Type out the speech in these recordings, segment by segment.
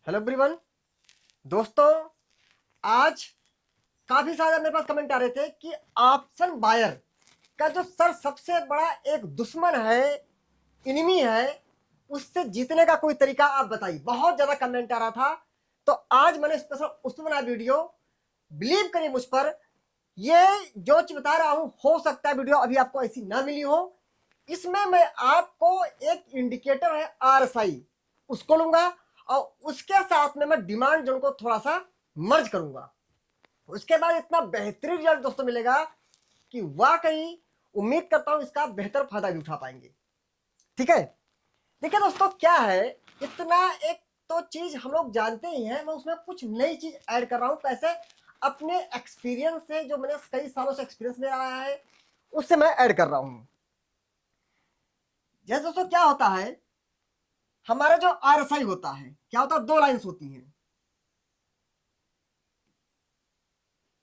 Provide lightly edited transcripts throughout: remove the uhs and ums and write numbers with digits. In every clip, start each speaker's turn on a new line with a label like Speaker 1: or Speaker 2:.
Speaker 1: Hello everyone. दोस्तों, आज काफी सारे मेरे पास कमेंट आ रहे थे कि ऑप्शन बायर का जो सर सबसे बड़ा एक दुश्मन है, इनिमी है, उससे जीतने का कोई तरीका आप बताइए। बहुत ज्यादा कमेंट आ रहा था, तो आज मैंने स्पेशल उस पर बना वीडियो। बिलीव करिए मुझ पर, ये जो चीज बता रहा हूं हो सकता है वीडियो अभी आपको ऐसी ना मिली हो। इसमें मैं आपको एक इंडिकेटर है RSI, उसको लूंगा और उसके साथ में मैं डिमांड जोन को थोड़ा सा मर्ज करूंगा। उसके बाद इतना बेहतरीन रिजल्ट दोस्तों मिलेगा कि वाकई उम्मीद करता हूं इसका बेहतर फायदा भी उठा पाएंगे। ठीक है, देखिए दोस्तों, क्या है, इतना एक तो चीज हम लोग जानते ही हैं, मैं उसमें कुछ नई चीज ऐड कर रहा हूं। कैसे? अपने एक्सपीरियंस से, जो मैंने कई सालों से एक्सपीरियंस मेरा आया है, उससे मैं ऐड कर रहा हूं। जैसे दोस्तों क्या होता है, हमारा जो RSI होता है, क्या होता है, दो लाइंस होती हैं,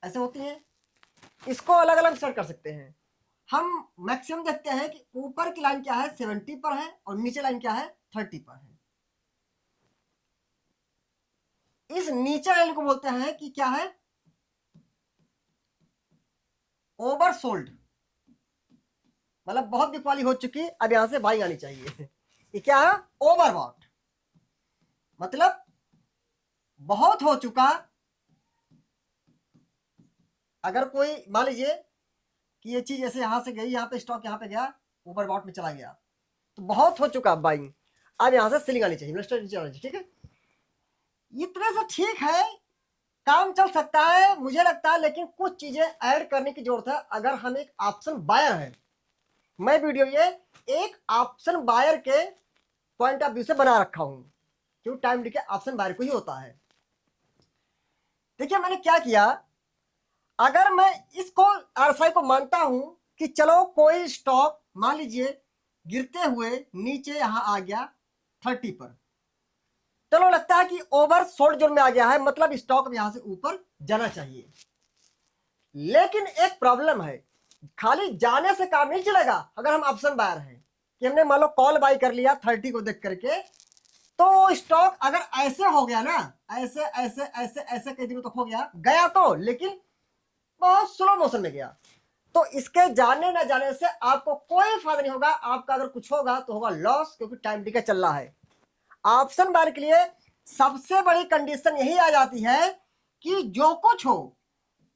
Speaker 1: ऐसे होती हैं। इसको अलग अलग सेट कर सकते हैं। हम मैक्सिमम देखते हैं कि ऊपर की लाइन क्या है, 70 पर है, और नीचे लाइन क्या है, 30 पर है। इस नीचे लाइन को बोलते हैं कि क्या है, ओवरसोल्ड, मतलब बहुत बिकवाली हो चुकी, अब यहां से बाइंग आनी चाहिए। ये क्या है, ओवरबॉट, मतलब बहुत हो चुका। अगर कोई मान लीजिए कि ये चीज ऐसे यहां से गई, यहां पे स्टॉक यहां पे गया, ओवरबॉट में चला गया, तो बहुत हो चुका बाइंग। अब यहां से सेलिंग आनी चाहिए, नीचे आनी चाहिए। ठीक है, इतने से ठीक है, काम चल सकता है मुझे लगता है, लेकिन कुछ चीजें ऐड करने की जरूरत है। अगर हम एक ऑप्शन बायर है, मैं वीडियो ये एक ऑप्शन बायर के पॉइंट ऑफ व्यू से बना रखा हूं, क्योंकि टाइम डी के ऑप्शन बायर को ही होता है। देखिए मैंने क्या किया, अगर मैं इसको RSI को मानता हूं कि चलो कोई स्टॉक मान लीजिए गिरते हुए नीचे यहां आ गया 30 पर, चलो लगता है कि ओवर सोल्ड जोन में आ गया है, मतलब स्टॉक यहां से ऊपर जाना चाहिए। लेकिन एक प्रॉब्लम है, खाली जाने से काम नहीं चलेगा। अगर हम ऑप्शन बायर हैं कि हमने मान लो कॉल बाई कर लिया 30 को देख करके, तो स्टॉक अगर ऐसे हो गया ना, ऐसे ऐसे ऐसे ऐसे कई दिनों तक हो गया, गया तो लेकिन बहुत स्लो मोशन में गया, तो इसके जाने ना जाने से आपको कोई फायदा नहीं होगा। आपका अगर कुछ होगा तो होगा लॉस, क्योंकि टाइम टिके चल रहा है। ऑप्शन बायर के लिए सबसे बड़ी कंडीशन यही आ जाती है कि जो कुछ हो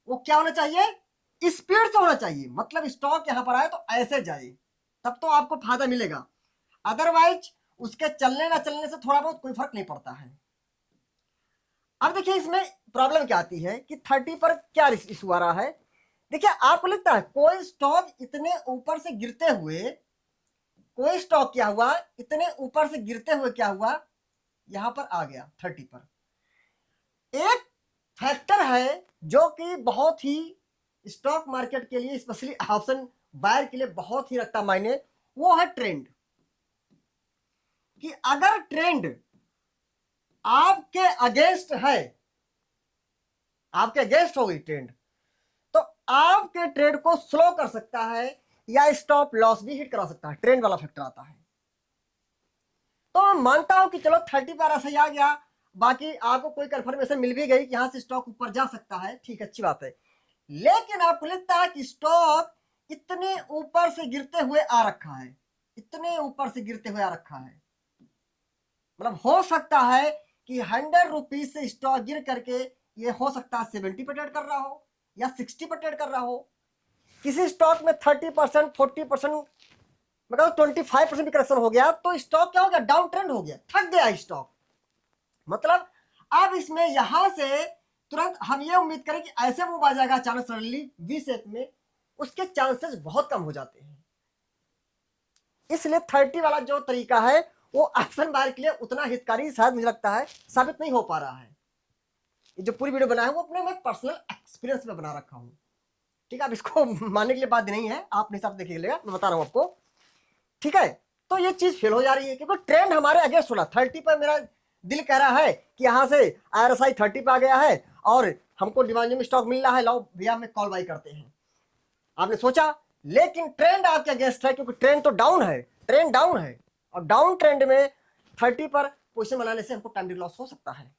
Speaker 1: वो क्या होना चाहिए, स्पीड से होना चाहिए। मतलब स्टॉक यहां पर आए तो ऐसे जाए, तब तो आपको फायदा मिलेगा। अदरवाइज उसके चलने ना चलने से थोड़ा बहुत कोई फर्क नहीं पड़ता है। अब देखिए इसमें प्रॉब्लम क्या आती है कि 30 पर क्या इशू आ रहा है। देखिए आपको लगता है कोई स्टॉक इतने ऊपर से गिरते हुए, कोई स्टॉक क्या हुआ, इतने ऊपर से गिरते हुए क्या हुआ, यहां पर आ गया 30 पर। एक फैक्टर है जो कि बहुत ही स्टॉक मार्केट के लिए, स्पेशली ऑप्शन बायर के लिए बहुत ही रखता मायने, वो है ट्रेंड। कि अगर ट्रेंड आपके अगेंस्ट है, आपके अगेंस्ट हो गई ट्रेंड, तो आपके ट्रेड को स्लो कर सकता है या स्टॉप लॉस भी हिट करा सकता है। ट्रेंड वाला फैक्टर आता है। तो मैं मानता हूं कि चलो 30 पर ऐसा ही आ गया, बाकी आपको कोई कंफर्मेशन मिल भी गई कि यहां से स्टॉक ऊपर जा सकता है, ठीक, अच्छी बात है। लेकिन आपको लगता है कि स्टॉक इतने ऊपर से गिरते हुए आ रखा है, इतने ऊपर से गिरते हुए आ रखा है, मतलब हो सकता है कि 100 रुपीज से स्टॉक गिर करके ये हो सकता है 70 पर ट्रेड कर रहा हो या 60 पर ट्रेड कर रहा हो। किसी स्टॉक में 30%, 40%, मतलब 25% भी करेक्शन हो गया, तो स्टॉक क्या हो गया, डाउन ट्रेंड हो गया, थक गया स्टॉक। मतलब अब इसमें यहां से तुरंत हम ये उम्मीद करें कि ऐसे मूव आ जाएगा अचानक सडनली वी शेप में, उसके चांसेस बहुत कम हो जाते हैं। इसलिए 30 वाला जो तरीका है वो ऑप्शन बायर के लिए उतना हितकारी शायद मुझे लगता है साबित नहीं हो पा रहा है। ये जो पूरी वीडियो बनाया है वो अपने मैं पर्सनल एक्सपीरियंस में बना रखा हूं। ठीक है, अब इसको मानने के लिए बात नहीं है, आप अपने हिसाब से देखिएगा, मैं बता रहा हूं आपको। ठीक है, तो ये चीज फेल हो जा रही है क्योंकि ट्रेंड हमारे अगेंस्ट हो रहा। 30 पर मेरा दिल कह रहा है कि यहां से RSI 30 पे आ गया है और हमको डिमांड में स्टॉक मिल रहा है, लाओ भैया में कॉल बाई करते हैं, आपने सोचा। लेकिन ट्रेंड आपके अगेंस्ट है, क्योंकि ट्रेंड तो डाउन है, ट्रेंड डाउन है, और डाउन ट्रेंड में 30 पर पोजिशन बनाने से हमको टाइम लॉस हो सकता है।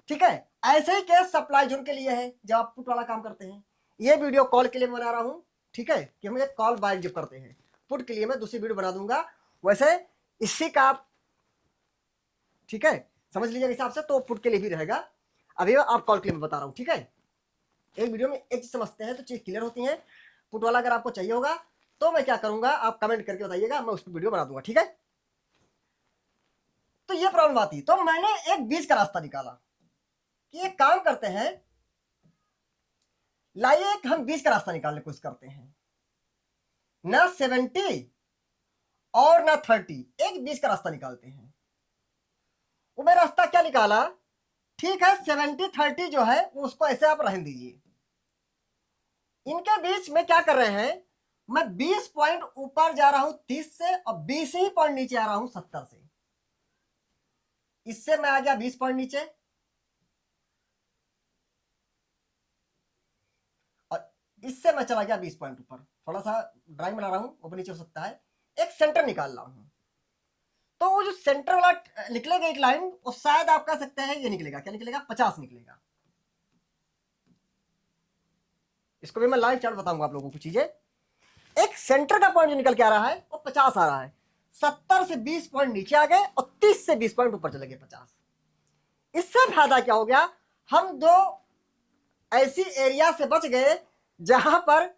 Speaker 1: ठीक है। ऐसे ही केस सप्लाई जोन के लिए है जब आप पुट वाला काम करते हैं। ये वीडियो कॉल के लिए बना रहा हूं, ठीक है, कि हम एक कॉल बाय जब करते हैं। पुट के लिए मैं दूसरी वीडियो बना दूंगा, वैसे इसी का आप, ठीक है, समझ लीजिए हिसाब से, तो पुट के लिए भी रहेगा। अभी आप कॉल के लिए मैं बता रहा हूं, ठीक है। एक वीडियो में एक चीज समझते हैं तो चीज क्लियर होती है। पुट वाला अगर आपको चाहिए होगा तो मैं क्या करूंगा, आप कमेंट करके बताइएगा, मैं उस पर वीडियो बना दूंगा, ठीक है। तो ये प्रॉब्लम आती, तो मैंने एक बीच का रास्ता निकाला कि एक काम करते हैं, लाइए एक हम बीच का रास्ता निकालने की कोशिश करते हैं। ना 70 और ना 30, एक बीच का रास्ता निकालते हैं। वो मैं रास्ता क्या निकाला, ठीक है, 70-30 जो है उसको ऐसे आप रहने दीजिए। इनके बीच में क्या कर रहे हैं, मैं 20 पॉइंट ऊपर जा रहा हूं 30 से, और 20 ही पॉइंट नीचे आ रहा हूं 70 से। इससे मैं आ गया 20 पॉइंट नीचे, और इससे मैं चला गया 20 पॉइंट ऊपर। थोड़ा सा ड्राइंग बना रहा हूं, ऊपर नीचे हो सकता है। एक सेंटर निकाल रहा हूं, तो वो जो सेंटर वाला निकलेगा एक लाइन, वो शायद आप कह सकते हैं ये निकलेगा, क्या निकलेगा, 50 निकलेगा। इसको भी मैं लाइव चार्ट बताऊंगा आप लोगों को चीजें। एक सेंटर का पॉइंट जो निकल के आ रहा है वो 50 आ रहा है। 70 से 20 पॉइंट नीचे आ गए और 30 से 20 पॉइंट ऊपर चले गए 50। इससे फायदा क्या हो गया, हम दो ऐसी एरिया से बच गए जहां पर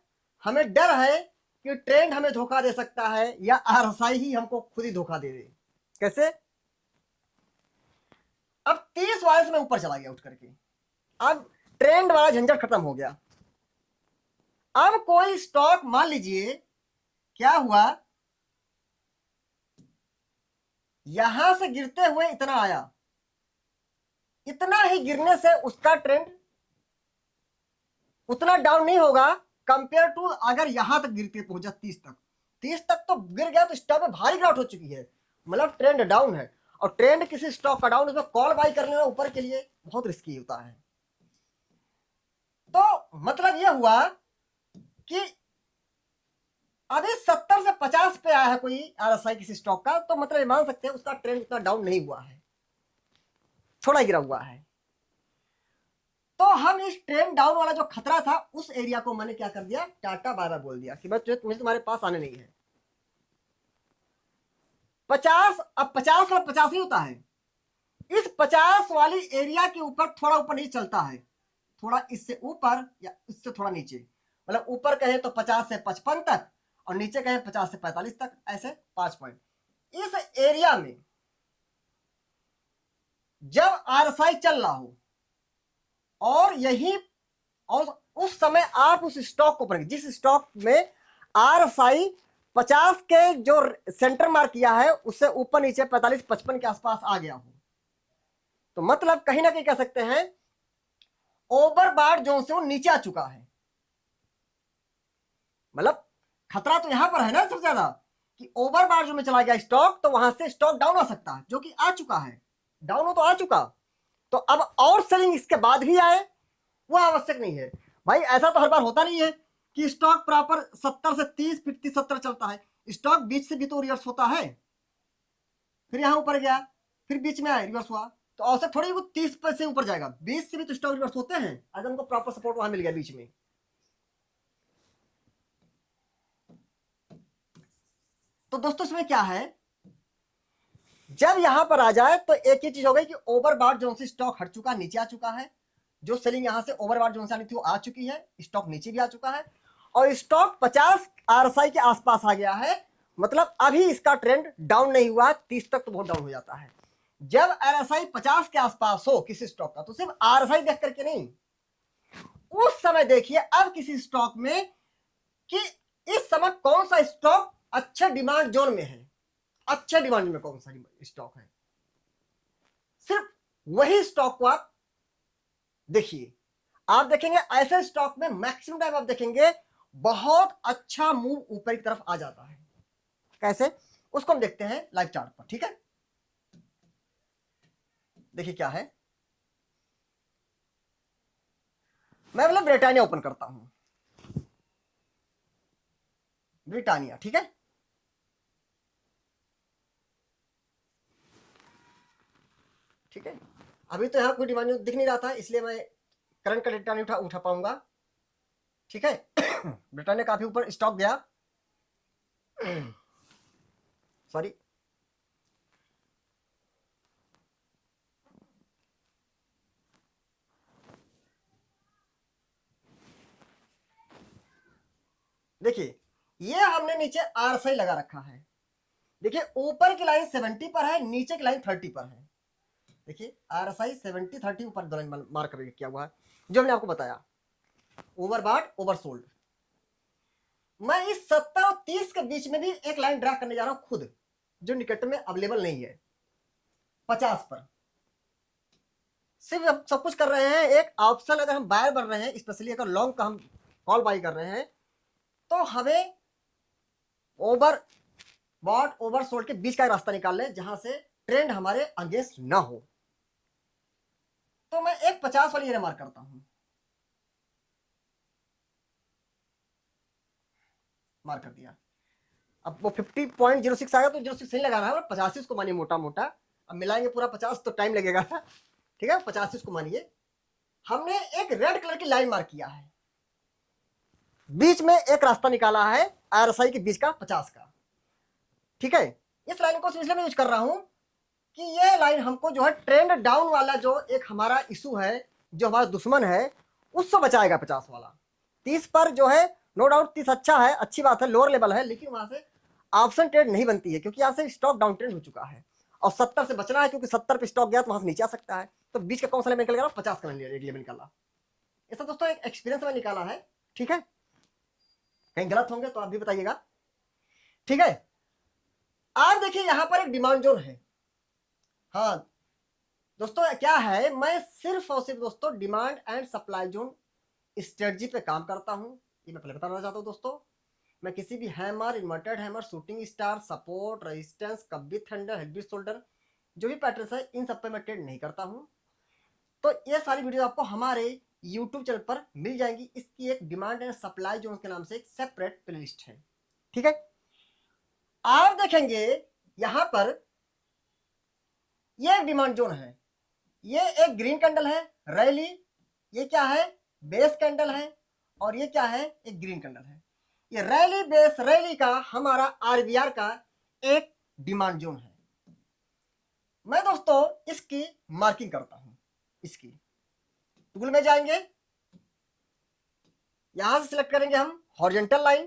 Speaker 1: हमें डर है कि ट्रेंड हमें धोखा दे सकता है, या आरएसआई ही हमको खुद ही धोखा दे दे। कैसे, अब 30 वाले से मैं ऊपर चला गया उठ करके, अब ट्रेंड वाला झंझट खत्म हो गया। अब कोई स्टॉक मान लीजिए क्या हुआ, यहां से गिरते हुए इतना आया, इतना ही गिरने से उसका ट्रेंड उतना डाउन नहीं होगा कंपेयर टू अगर यहां तक गिरते पहुंचा 30 तक। 30 तक तो गिर गया तो स्टॉक में भारी गिरावट हो चुकी है, मतलब ट्रेंड डाउन है। और ट्रेंड किसी स्टॉक का डाउन, उसमें कॉल बाई करने में ऊपर के लिए बहुत रिस्की होता है। तो मतलब यह हुआ कि अभी 70 से 50 पे आया है कोई आरएसआई किसी स्टॉक का, तो मतलब मान सकते हैं उसका ट्रेंड उतना डाउन नहीं हुआ है, थोड़ा गिरा हुआ है। तो हम इस ट्रेंड डाउन वाला जो खतरा था उस एरिया को मैंने क्या कर दिया, टाटा बाय बाय बोल दिया कि मैं मुझे तुम्हारे पास आने नहीं है। 50, अब 50 और 50 ही होता है। इस 50 वाली एरिया के ऊपर थोड़ा ऊपर नहीं चलता है, थोड़ा इससे ऊपर या इससे थोड़ा नीचे, मतलब ऊपर कहे तो 50 से 55 तक, और नीचे कहे 50 से 45 तक, ऐसे 5 पॉइंट इस एरिया में जब आरएसआई चल रहा हो, और यही, और उस समय आप उस स्टॉक को पढ़ेंगे जिस स्टॉक में आरएसआई 50 के जो सेंटर मार्क किया है उससे ऊपर नीचे 45-55 के आसपास आ गया हो, तो मतलब कहीं ना कहीं कह सकते हैं ओवरबॉट जोन से वो नीचे आ चुका है। मतलब खतरा तो यहां पर है ना सबसे ज्यादा, कि ओवरबॉट जोन में चला गया स्टॉक, तो वहां से स्टॉक डाउन आ सकता है, जो कि आ चुका है। डाउन हो तो आ चुका, तो अब और सेलिंग इसके बाद भी आए वो आवश्यक नहीं है। भाई ऐसा तो हर बार होता नहीं है कि स्टॉक प्रॉपर 70 से 30, फिर 30-70 चलता है। स्टॉक बीच से भी तो रिवर्स होता है, फिर यहां ऊपर गया, फिर बीच में आया रिवर्स हुआ, तो औसत थोड़ी वो 30 पर से ऊपर जाएगा। 20 से भी तो स्टॉक रिवर्स होते हैं अगर उनको प्रॉपर सपोर्ट वहां मिल गया बीच में। तो दोस्तों इसमें क्या है, जब यहां पर आ जाए तो एक ही चीज हो गई कि ओवरबॉट जोन से स्टॉक हट चुका, नीचे आ चुका है। जो सेलिंग यहां से ओवरबॉट जोन से आनी थी वो आ चुकी है, स्टॉक नीचे भी आ चुका है, और स्टॉक 50 आरएसआई के आसपास आ गया है। मतलब अभी इसका ट्रेंड डाउन नहीं हुआ, 30 तक तो बहुत डाउन हो जाता है। जब आरएसआई 50 के आसपास हो किसी स्टॉक का, तो सिर्फ आरएसआई देख करके नहीं, उस समय देखिए अब किसी स्टॉक में कि इस समय कौन सा स्टॉक अच्छे डिमांड जोन में है, अच्छे डिमांड में कौन सा स्टॉक है, सिर्फ वही स्टॉक को आप देखिए। आप देखेंगे ऐसे स्टॉक में मैक्सिमम टाइम आप देखेंगे बहुत अच्छा मूव ऊपर की तरफ आ जाता है। कैसे, उसको हम देखते हैं लाइव चार्ट पर, ठीक है। देखिए क्या है, मैं मतलब ब्रिटानिया ओपन करता हूं, ब्रिटानिया, ठीक है। ठीक है, अभी तो यहाँ कोई डिमांड दिख नहीं रहा था, इसलिए मैं करंट का डेटा नहीं उठा पाऊंगा। ठीक है। ब्रिटानिया काफी ऊपर स्टॉक गया, सॉरी। देखिए ये हमने नीचे आरएसआई लगा रखा है। देखिए ऊपर की लाइन 70 पर है, नीचे की लाइन 30 पर है। देखिए आरएसआई 70 30 ऊपर दो लाइन मार्क करके किया हुआ है, जो हमने आपको बताया, ओवरबॉट ओवरसोल्ड। मैं इस 70 और 30 के बीच में भी एक लाइन ड्रा करने जा रहा हूं खुद, जो निकट में अवेलेबल नहीं है, 50 पर। सिर्फ अब सब कुछ कर रहे हैं, एक ऑप्शन अगर हम बायर बन रहे हैं, स्पेशली अगर लॉन्ग का हम कॉल बाई कर रहे हैं, तो हमें ओवर बॉट ओवर सोल्ड के बीच का रास्ता निकाल लें, जहां से ट्रेंड हमारे अगेंस्ट ना हो। तो मैं एक 50 वाली एरिया मार्क करता हूं, मार्क कर दिया। अब वो 50.06 आएगा तो 06 नहीं लगाना है, 85 को मानिए मोटा मोटा। अब मिलाएंगे पूरा 50 तो टाइम लगेगा। ठीक है, 85 को मानिए। हमने एक रेड कलर की लाइन मार्क किया है, बीच में एक रास्ता निकाला है आरएसआई के बीच का 50 का। ठीक है, इस लाइन को इसलिए मैं यूज कर रहा हूं कि ये लाइन हमको जो है ट्रेंड डाउन वाला जो एक हमारा इशू है, जो हमारा दुश्मन है, उससे बचाएगा 50 वाला। 30 पर जो है नो डाउट 30 अच्छा है, अच्छी बात है, लोअर लेवल है, लेकिन वहां से ऑप्शन ट्रेड नहीं बनती है, क्योंकि यहां से स्टॉक डाउन ट्रेंड हो चुका है। और 70 से बचना है, क्योंकि 70 पे स्टॉक गया तो वहां से नीचे आ सकता है। तो बीच का कौन सा लेवल निकल गया? 50 का लेवल निकाला। ऐसा दोस्तों एक एक्सपीरियंस में निकाला है। ठीक है, कहीं गलत होंगे तो आप भी बताइएगा। ठीक है, आप देखिए यहां पर एक डिमांड जोन है। हाँ दोस्तों, क्या है, मैं सिर्फ और सिर्फ दोस्तों demand and supply zone strategy पे काम करता हूं, ये मैं पहले बताना चाहता हूं दोस्तों। मैं किसी भी hammer, inverted hammer, shooting star, support, resistance, कब्बी थंडर, हेडबी शोल्डर, जो भी पैटर्न है, इन सब पे मैं ट्रेड नहीं करता हूं। तो ये सारी वीडियो आपको हमारे यूट्यूब चैनल पर मिल जाएंगी। इसकी एक डिमांड एंड सप्लाई जोन के नाम से एक सेपरेट प्लेलिस्ट है। ठीक है, आप देखेंगे यहां पर ये एक डिमांड जोन है, ये एक ग्रीन कैंडल है रैली, ये क्या है, बेस कैंडल है, और ये क्या है, एक ग्रीन कैंडल है। ये रैली बेस रैली का हमारा आरबीआर का एक डिमांड जोन है। मैं दोस्तों इसकी मार्किंग करता हूं। इसकी टूल में जाएंगे, यहां से सिलेक्ट करेंगे हम हॉरिजॉन्टल लाइन,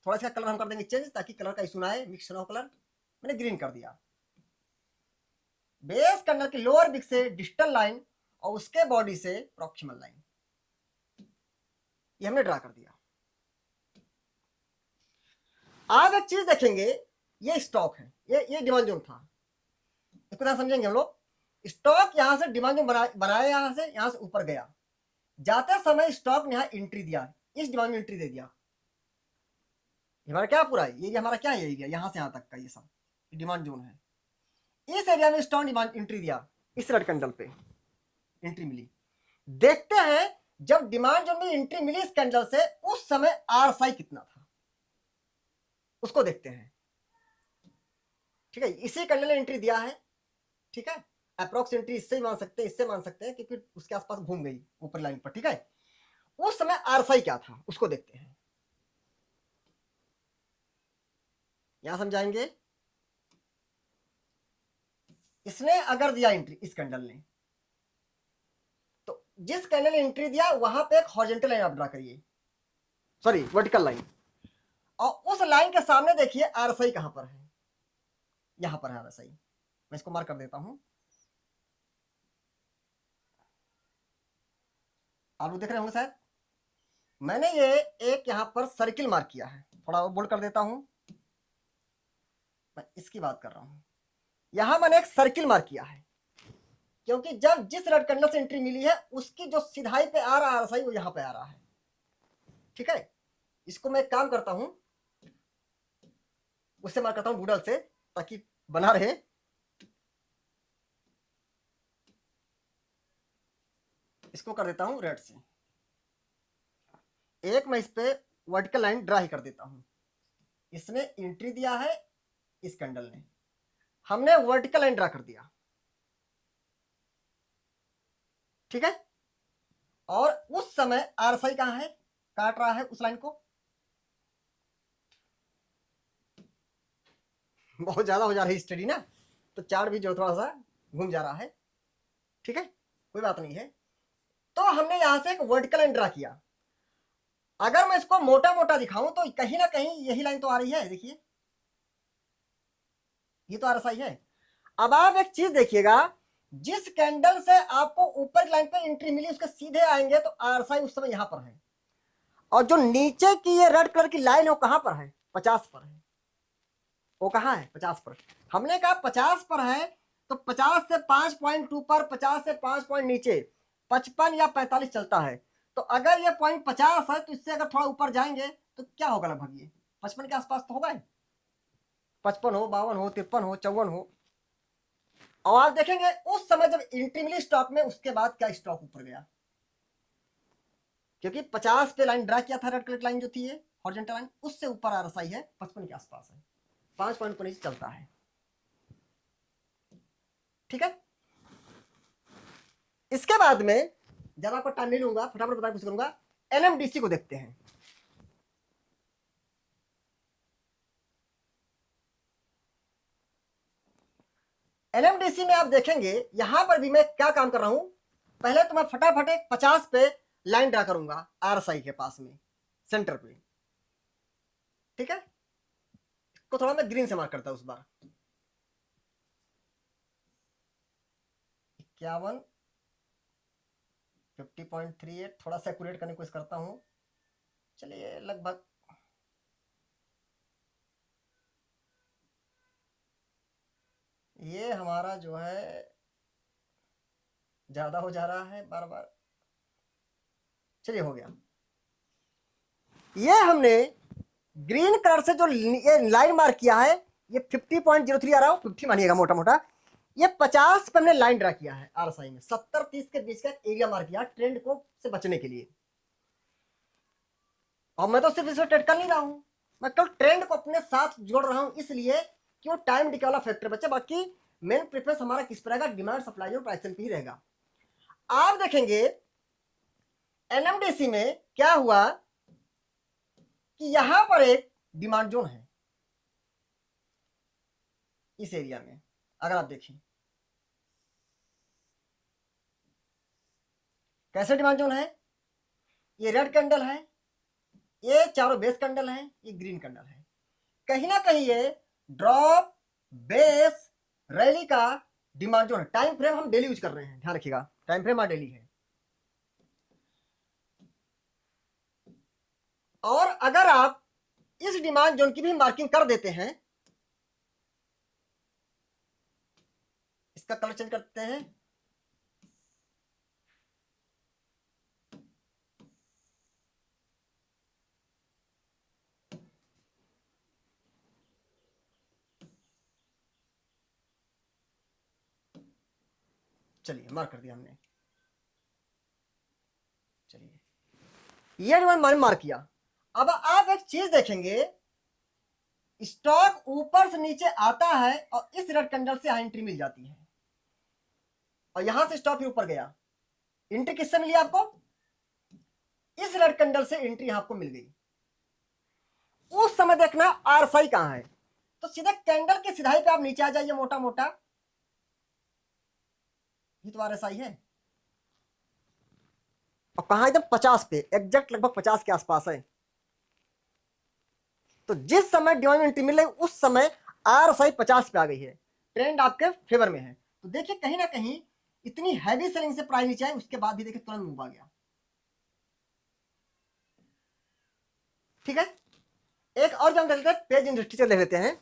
Speaker 1: थोड़ा सा कलर हम कर देंगे चेंज, ताकि कलर का इशू ना आए, मिक्स ना हो कलर। मैंने ग्रीन कर दिया। बेस कैंडल की लोअर बिग से डिजिटल लाइन, और उसके बॉडी से प्रॉक्सिमल लाइन, ये हमने ड्रा कर दिया। आप एक चीज देखेंगे, ये स्टॉक है, ये डिमांड जोन था, इसको ध्यान समझेंगे हम लोग। स्टॉक यहां से डिमांड जोन बनाया, यहां से ऊपर गया, जाते समय स्टॉक ने यहां एंट्री दिया, इस डिमांड में एंट्री दे दिया। हमारा क्या पूरा है, ये हमारा क्या है, एरिया यहां से यहां तक का ये सब डिमांड जोन है। इस एरिया में स्टॉक डिमांड एंट्री दिया, इस रेड कैंडल पे एंट्री मिली। देखते हैं जब डिमांड जोन में एंट्री मिली इस कैंडल से, उस समय आरएसआई कितना था, उसको देखते हैं। ठीक है, इसी कैंडल ने एंट्री दिया है। ठीक है, अप्रोक्स एंट्री इससे ही मान सकते हैं, इससे मान सकते हैं, क्योंकि उसके आसपास घूम गई ऊपर लाइन पर। ठीक है, उस समय आरएसआई क्या था उसको देखते हैं, यहां समझाएंगे। इसने अगर दिया एंट्री, इस कैंडल ने, तो जिस कैंडल ने एंट्री दिया वहां पे एक हॉरिजॉन्टल लाइन आप ड्रा करिए, सॉरी वर्टिकल लाइन, और उस लाइन के सामने देखिए आरएसआई कहां पर है, यहां पर है आरएसआई। मैं इसको मार्क कर देता हूं, आप लोग देख रहे होंगे शायद। मैंने ये एक यहां पर सर्किल मार्क किया है, थोड़ा और बोल्ड कर देता हूं, मैं इसकी बात कर रहा हूं। यहां मैंने एक सर्किल मार्क किया है, क्योंकि जब जिस रेड कैंडल से एंट्री मिली है, उसकी जो सिधाई पे आ रहा है वो यहां पे आ रहा है। ठीक है, इसको मैं एक काम करता हूं, उससे मार्क करता हूं डूडल से, ताकि बना रहे। इसको कर देता हूं रेड से, एक मैं इस पे वर्टिकल लाइन ड्रा ही कर देता हूं। इसने एंट्री दिया है, इस कैंडल ने, हमने वर्टिकल लाइन ड्रा कर दिया। ठीक है। और उस समय आरएसआई कहां है, काट रहा है उस लाइन को। बहुत ज्यादा हो जा रही है स्टडी ना, तो चार्ट भी जो थोड़ा सा घूम जा रहा है, ठीक है, कोई बात नहीं है। तो हमने यहां से एक वर्टिकल लाइन ड्रा किया। अगर मैं इसको मोटा मोटा दिखाऊं तो कहीं ना कहीं यही लाइन तो आ रही है, देखिए ये तो आरएसआई है। अब आप एक चीज देखिएगा, जिस कैंडल से आपको ऊपर की लाइन पे एंट्री मिली उसके सीधे आएंगे तो आरएसआई उस समय यहां पर है, और जो नीचे की ये रेड कलर की लाइन है वो कहां पर है, 50 पर है। वो कहां है, 50 पर। हमने कहा 50 पर है तो 50 से 5 पॉइंट ऊपर, 50 से 5 पॉइंट नीचे 55 या 45 चलता है। तो अगर ये पॉइंट 50 है तो इससे अगर थोड़ा ऊपर जाएंगे तो क्या होगा, लगभग ये 55 के आसपास तो होगा, 55 हो, 52 हो, 53 हो, 54 हो। और आप देखेंगे उस समय जब एंट्री मिली स्टॉक में, उसके बाद क्या स्टॉक ऊपर गया, क्योंकि 50 पे लाइन ड्रा किया था, रेड कलर लाइन जो थी ये हॉरिजॉन्टल लाइन, उससे ऊपर आरएसआई है 55 के आसपास है, 5 पॉइंट पर नीचे चलता है, ठीक है। इसके बाद में ज्यादा आपको टाइम नहीं लूंगा, फटाफट बताने की कोशिश करूंगा। एनएमडीसी को देखते हैं। एनएमडीसी में आप देखेंगे यहां पर भी मैं क्या काम कर रहा हूं, पहले तो मैं फटाफट एक 50 पे लाइन ड्रा करूंगा आरएसआई के पास में, सेंटर पे, ठीक है। इसको थोड़ा मैं ग्रीन से मार्क करता हूं उस बार, 51, 50.38, थोड़ा सा एक्यूरेट करने की कोशिश करता हूं, चलिए लगभग ये हमारा जो है ज्यादा हो जा रहा है बार बार, चलिए हो गया। ये हमने ग्रीन कलर से जो ये लाइन मार्क किया है, ये 50.03 आ रहा हो, 50 मानिएगा मोटा मोटा, ये 50 पे हमने लाइन ड्रा किया है आरएसआई में, 70-30 के बीच का एरिया मार्क किया ट्रेंड को से बचने के लिए। और मैं तो सिर्फ इसे ट्रेड कर नहीं रहा हूं, मैं कल ट्रेंड को अपने साथ जोड़ रहा हूं, इसलिए कि वो टाइम डिके वाला फैक्टर बच्चे, बाकी मेन प्रेफरेंस हमारा किस पर रहेगा, डिमांड सप्लाई और प्राइस पे ही रहेगा। आप देखेंगे एनएमडीसी में क्या हुआ कि यहां पर एक डिमांड जोन है इस एरिया में, अगर आप देखें कैसे डिमांड जोन है, ये रेड कैंडल है, ये चारों बेस कैंडल है, ये ग्रीन कैंडल है, कहीं ना कहीं ये ड्रॉप बेस रैली का डिमांड जोन है। टाइम फ्रेम हम डेली यूज कर रहे हैं, ध्यान रखिएगा टाइम फ्रेम हमारा डेली है। और अगर आप इस डिमांड जोन की भी मार्किंग कर देते हैं, इसका कलर चेंज करते हैं, चलिए मार्क कर दिया हमने, चलिए ये मैंने मार्क किया। अब आप एक चीज देखेंगे, स्टॉक ऊपर से नीचे आता है और इस रेड कैंडल से एंट्री मिल जाती है, और यहां से स्टॉक ऊपर गया, एंट्री किससे मिली आपको, इस रेड कैंडल से एंट्री आपको मिल गई। उस समय देखना आरएसआई कहां है, तो सीधे कैंडल की सिधाई पे आप नीचे आ जाइए मोटा मोटा, ये तो आरएसआई है, और कहां एकदम 50 पे, एग्जैक्ट लगभग 50 के आसपास है। तो जिस समय डिमांड एंट्री मिल रही उस समय आरएसआई 50 पे आ गई है, ट्रेंड आपके फेवर में है। तो देखिए कहीं ना कहीं इतनी हैवी सेलिंग से प्राइस नीचे आई, उसके बाद भी देखिए तुरंत मूव आ गया, ठीक है। एक और जो हम देख लेते हैं, पेज इंडस्ट्री से देख लेते हैं।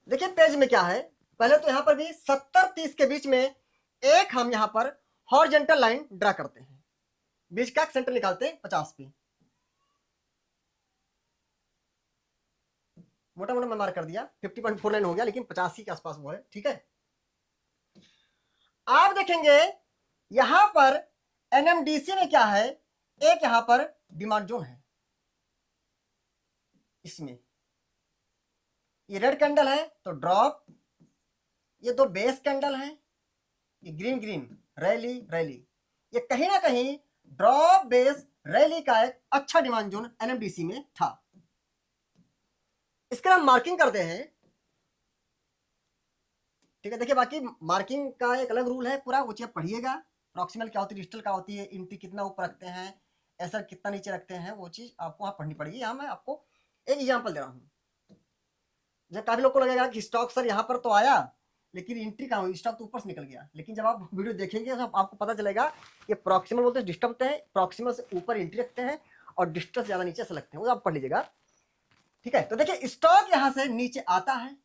Speaker 1: देखिए पेज में क्या है, पहले तो यहां पर भी 70-30 के बीच में एक हम यहां पर हॉरिजॉन्टल लाइन ड्रा करते हैं, बीच का सेंटर निकालते हैं 50 पे, मोटा मोटा मैं मार्क कर दिया, 50.49 हो गया, लेकिन 85 के आसपास वो है, ठीक है। आप देखेंगे यहां पर एनएमडीसी में क्या है, एक यहां पर डिमांड जोन है, इसमें ये रेड कैंडल है तो ड्रॉप, ये दो बेस कैंडल है, ये ग्रीन ग्रीन रैली रैली, ये कहीं ना कहीं ड्रॉप बेस रैली का एक अच्छा डिमांड जोन एनएमडीसी में था। इसके हम मार्किंग करते हैं, ठीक है। देखिए बाकी मार्किंग का एक अलग रूल है पूरा, वो चीज पढ़िएगा। प्रॉक्सिमल क्या होती है, डिजिटल क्या होती है, इंट्री कितना ऊपर रखते हैं, ऐसा कितना नीचे रखते हैं, वो चीज आपको वहां पढ़नी पड़ेगी। यहाँ मैं आपको एक एग्जाम्पल दे रहा हूँ। जब काफी लोग को लगेगा कि स्टॉक सर यहाँ पर तो आया लेकिन एंट्री कहाँ हुई, स्टॉक तो ऊपर से निकल गया। लेकिन जब आप वीडियो देखेंगे तो आपको पता चलेगा कि प्रॉक्सिमल बोलते हैं डिस्टर्ब होते हैं, प्रॉक्सिमल से ऊपर एंट्री रखते हैं और डिस्टेंस ज्यादा नीचे से लगते हैं, वो आप पढ़ लीजिएगा, ठीक है। तो देखिए स्टॉक यहाँ से नीचे आता है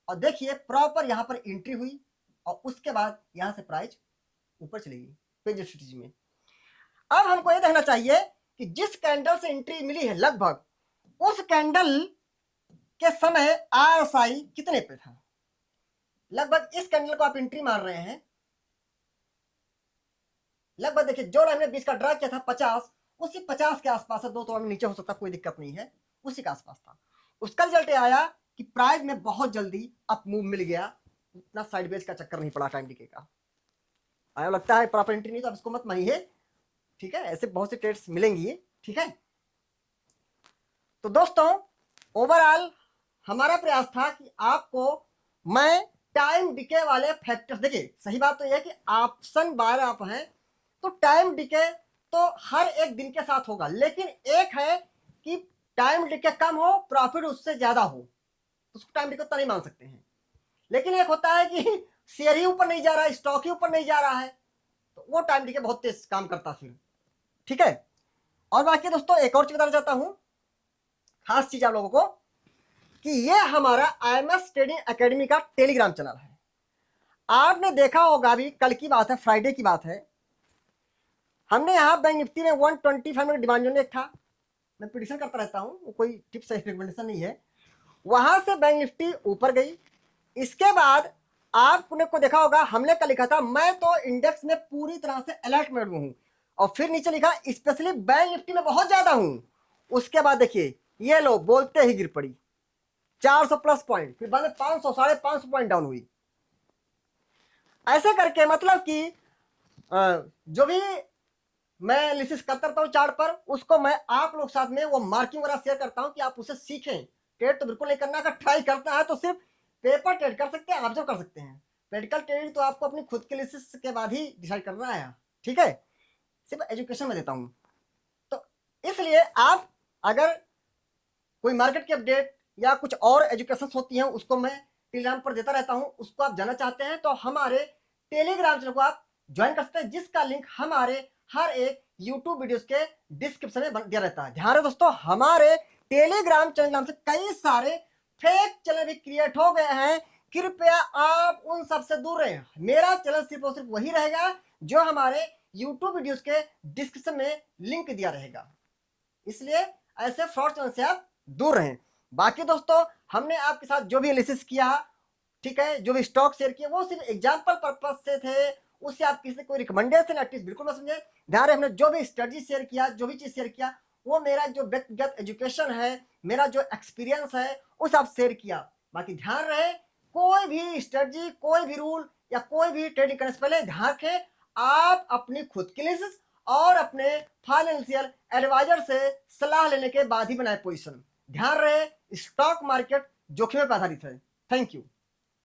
Speaker 1: और देखिए प्रॉपर यहाँ पर एंट्री हुई और उसके बाद यहाँ से प्राइस ऊपर चलेगी पेज स्ट्रेटजी में। अब हमको ये देखना चाहिए कि जिस कैंडल से एंट्री मिली है लगभग उस कैंडल के समय आरएसआई कितने पे था। लगभग इस कैंडल को आप एंट्री मार रहे हैं, लगभग देखिए जो हमने 20 का ड्रा किया था 50, उसी 50 के आसपास है, 2 तो नीचे हो सकता, कोई दिक्कत नहीं है, उसी के आसपास था। उसका रिजल्ट आया कि प्राइस में बहुत जल्दी अप मूव मिल गया, इतना साइडवेज का चक्कर नहीं पड़ा टाइम डिके का। आया लगता है प्रॉपर एंट्री नहीं तो आप इसको मत मानिए, ठीक है। ऐसे बहुत से ट्रेड्स मिलेंगी, ठीक है। तो दोस्तों ओवरऑल हमारा प्रयास था कि आपको मैं टाइम डिके वाले फैक्टर्स, देखिए सही बात तो यह है कि ऑप्शन बार आप हैं तो टाइम डिके तो हर एक दिन के साथ होगा, लेकिन एक है कि टाइम डिके कम हो प्रॉफिट उससे ज्यादा हो, तो उसको टाइम डिके उतना नहीं मान सकते हैं। लेकिन एक होता है कि शेयर ही ऊपर नहीं जा रहा है, स्टॉक ही ऊपर नहीं जा रहा है, तो वो टाइम डिके बहुत तेज काम करता फिर, ठीक है। और बाकी दोस्तों एक और चीज बताना चाहता हूं, खास चीज आप लोगों को, कि ये हमारा आईएमएस ट्रेडिंग एकेडमी का टेलीग्राम चैनल है। आपने देखा होगा, अभी कल की बात है, फ्राइडे की बात है, हमने यहाँ बैंक निफ्टी में 125 में डिमांड जोन एक था, मैं प्रिडिक्शन करता रहता हूँ, कोई टिप्स रिकमेंडेशन नहीं है। वहां से बैंक निफ्टी ऊपर गई, इसके बाद आपने को देखा होगा हमने क्या लिखा था, मैं तो इंडेक्स में पूरी तरह से अलर्ट मोड में हूं, और फिर नीचे लिखा स्पेशली बैंक निफ्टी में बहुत ज्यादा हूं। उसके बाद देखिए ये लो बोलते ही गिर पड़ी 400 प्लस पॉइंट, फिर बाद में 500 550 पॉइंट डाउन हुई। ऐसे करके मतलब कि जो भी मैं एनालिसिस करता रहता हूँ चार्ट पर, उसको मैं आप लोग साथ में वो मार्किंग वगैरह शेयर करता हूँ कि आप उसे सीखें। ट्रेड तो बिल्कुल नहीं करना, अगर ट्राई करना है तो सिर्फ पेपर ट्रेड कर सकते हैं, ऑब्जर्व कर सकते हैं। प्रैक्टिकल ट्रेडिंग तो आपको अपनी खुद के एनालिसिस के बाद ही डिसाइड करना है, ठीक है। सिर्फ एजुकेशन में देता हूँ, तो इसलिए आप अगर कोई मार्केट की अपडेट या कुछ और एजुकेशन होती हैं उसको मैं टेलीग्राम पर देता रहता हूं, उसको आप जानना चाहते हैं तो हमारे टेलीग्राम चैनल को आप ज्वाइन कर सकते हैं, जिसका लिंक हमारे हर एक यूट्यूब वीडियोस के डिस्क्रिप्शन में दिया रहता है। ध्यान रहे दोस्तों, हमारे टेलीग्राम चैनल नाम से कई सारे फेक चैनल भी क्रिएट हो गए हैं, कृपया आप उन सबसे दूर रहें। मेरा चैनल सिर्फ और सिर्फ वही रहेगा जो हमारे यूट्यूब वीडियोस के डिस्क्रिप्शन में लिंक दिया रहेगा, इसलिए ऐसे फ्रॉड चैनल से आप दूर रहें। बाकी दोस्तों हमने आपके साथ जो भी एनालिसिस किया, ठीक है, जो भी स्टॉक शेयर किया, वो सिर्फ एग्जांपल पर्पस से थे, उससे आप किसी कोई रिकमेंडेशन एटलीस्ट बिल्कुल मत समझे। ध्यान रहे हमने जो भी स्ट्रेटजी शेयर किया, जो भी चीज शेयर किया, वो मेरा जो व्यक्तिगत एजुकेशन है, मेरा जो एक्सपीरियंस है, उस आप शेयर किया। बाकी ध्यान रहे कोई भी स्ट्रेटजी, कोई भी रूल या कोई भी ट्रेडिंग करने से पहले ध्यान रखें आप अपनी खुद की एनालिसिस और अपने फाइनेंशियल एडवाइजर से सलाह लेने के बाद ही बनाए पोजीशन। ध्यान रहे स्टॉक मार्केट जोखिम पर आधारित है। Thank you.